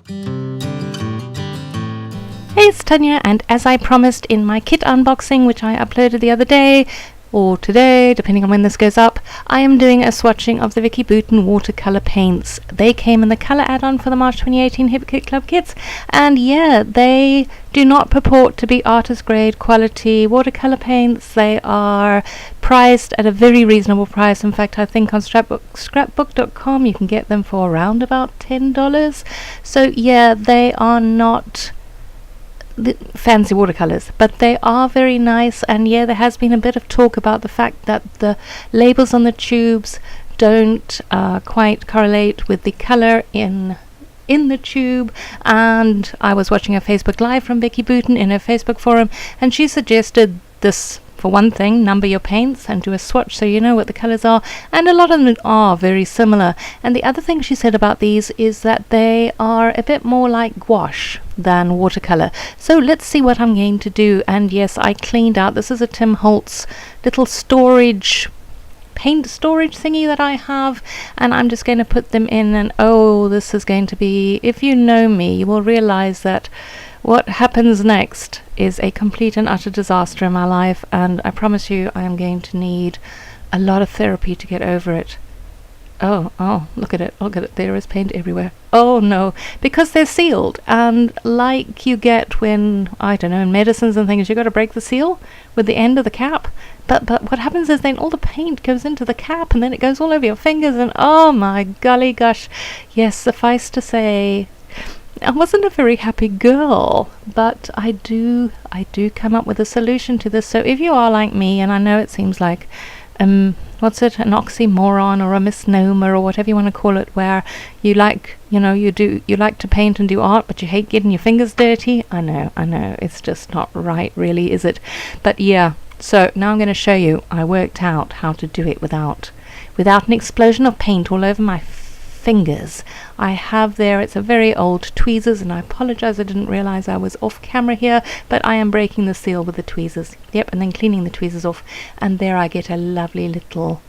Hey, it's Tanya, and as I promised in my kit unboxing, which I uploaded the other day, or today, depending on when this goes up, I am doing a swatching of the Vicki Boutin watercolor paints. They came in the color add-on for the March 2018 Hip Kit Club kits, and yeah, they do not purport to be artist grade quality watercolor paints. They are priced at a very reasonable price. In fact, I think on scrapbook.com you can get them for around about $10. So yeah, they are not the fancy watercolors, but they are very nice. And yeah, there has been a bit of talk about the fact that the labels on the tubes don't quite correlate with the color in the tube. And I was watching a Facebook Live from Vicki Boutin in her Facebook forum, and she suggested this. For one thing, number your paints and do a swatch so you know what the colors are, and a lot of them are very similar. And the other thing she said about these is that they are a bit more like gouache than watercolor. So let's see what I'm going to do. And yes, I cleaned out, this is a Tim Holtz little paint storage thingy that I have, and I'm just going to put them in. And oh, this is going to be, if you know me, you will realize that what happens next is a complete and utter disaster in my life, and I promise you I am going to need a lot of therapy to get over it. Oh, look at it, there is paint everywhere. Oh no, because they're sealed, and like you get when, I don't know, in medicines and things, you got to break the seal with the end of the cap, but what happens is then all the paint goes into the cap, and then it goes all over your fingers, and oh my golly gosh. Yes, suffice to say, I wasn't a very happy girl, but I do come up with a solution to this. So if you are like me, and I know it seems like what's it, an oxymoron or a misnomer or whatever you want to call it, where you like, you like to paint and do art, but you hate getting your fingers dirty. I know, it's just not right, really, is it? But yeah, so now I'm going to show you. I worked out how to do it without an explosion of paint all over my fingers. I have there, it's a very old tweezers, and I apologize, I didn't realize I was off camera here, but I am breaking the seal with the tweezers. Yep, and then cleaning the tweezers off, and there I get a lovely little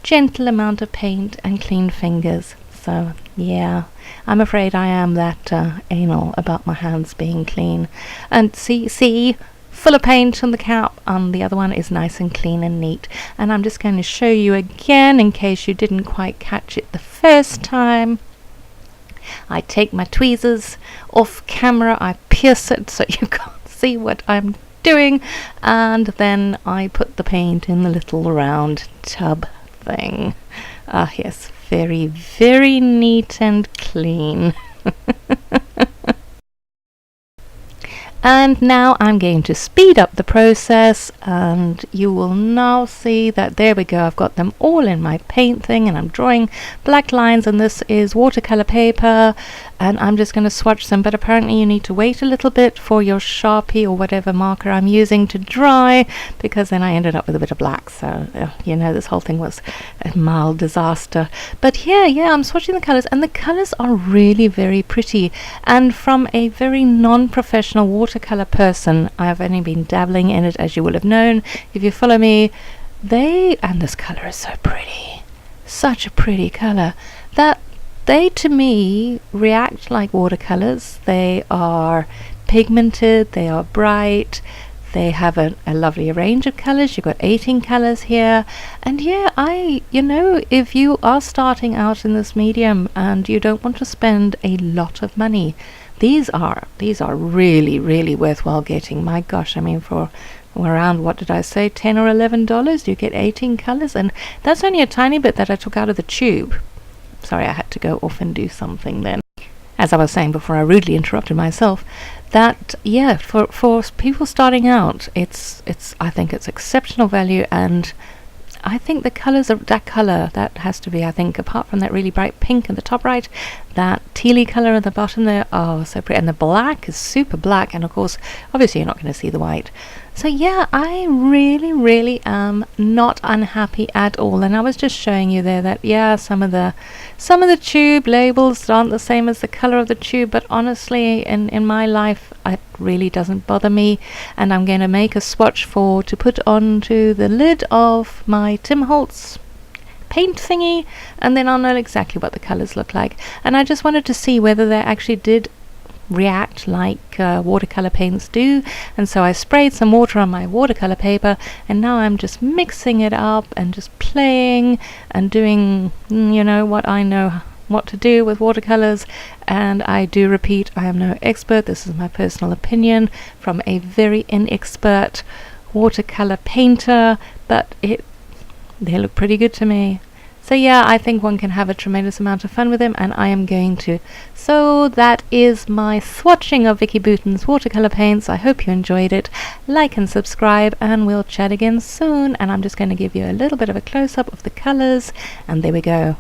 gentle amount of paint and clean fingers. So yeah, I'm afraid I am that anal about my hands being clean. And see, full of paint on the cap, and the other one is nice and clean and neat. And I'm just going to show you again in case you didn't quite catch it the first time. I take my tweezers off camera, I pierce it so you can't see what I'm doing, and then I put the paint in the little round tub thing. Ah yes, very, very neat and clean. And now I'm going to speed up the process, and you will now see that there we go, I've got them all in my paint thing, and I'm drawing black lines, and this is watercolor paper, and I'm just going to swatch them. But apparently you need to wait a little bit for your Sharpie or whatever marker I'm using to dry, because then I ended up with a bit of black. So this whole thing was a mild disaster. But yeah, I'm swatching the colors, and the colors are really very pretty. And from a very non-professional watercolor person, I've only been dabbling in it, as you will have known if you follow me. And this color is so pretty, such a pretty color, that they to me react like watercolors. They are pigmented, they are bright, they have a lovely range of colors. You've got 18 colors here. And yeah, if you are starting out in this medium and you don't want to spend a lot of money, these are really, really worthwhile getting. My gosh, I mean, for around, what did I say, $10 or $11, you get 18 colors, and that's only a tiny bit that I took out of the tube. Sorry, I had to go off and do something then. As I was saying before, I rudely interrupted myself. That yeah, for people starting out, I think it's exceptional value. And I think the colors of that color, that has to be, I think, apart from that really bright pink in the top right, that tealy color at the bottom there, oh, so pretty. And the black is super black, and of course, obviously you're not going to see the white. So yeah, I really, really am not unhappy at all. And I was just showing you there that yeah, some of the tube labels aren't the same as the color of the tube, but honestly, in my life, it really doesn't bother me. And I'm going to make a swatch to put onto the lid of my Tim Holtz paint thingy, and then I'll know exactly what the colours look like. And I just wanted to see whether they actually did react like watercolor paints do, and so I sprayed some water on my watercolor paper, and now I'm just mixing it up and just playing and doing, you know, what I know what to do with watercolors. And I do repeat, I am no expert. This is my personal opinion from a very inexpert watercolor painter, but they look pretty good to me. So yeah, I think one can have a tremendous amount of fun with them, and I am going to. So that is my swatching of Vicki Boutin's watercolor paints. I hope you enjoyed it. Like and subscribe, and we'll chat again soon. And I'm just going to give you a little bit of a close-up of the colors, and there we go.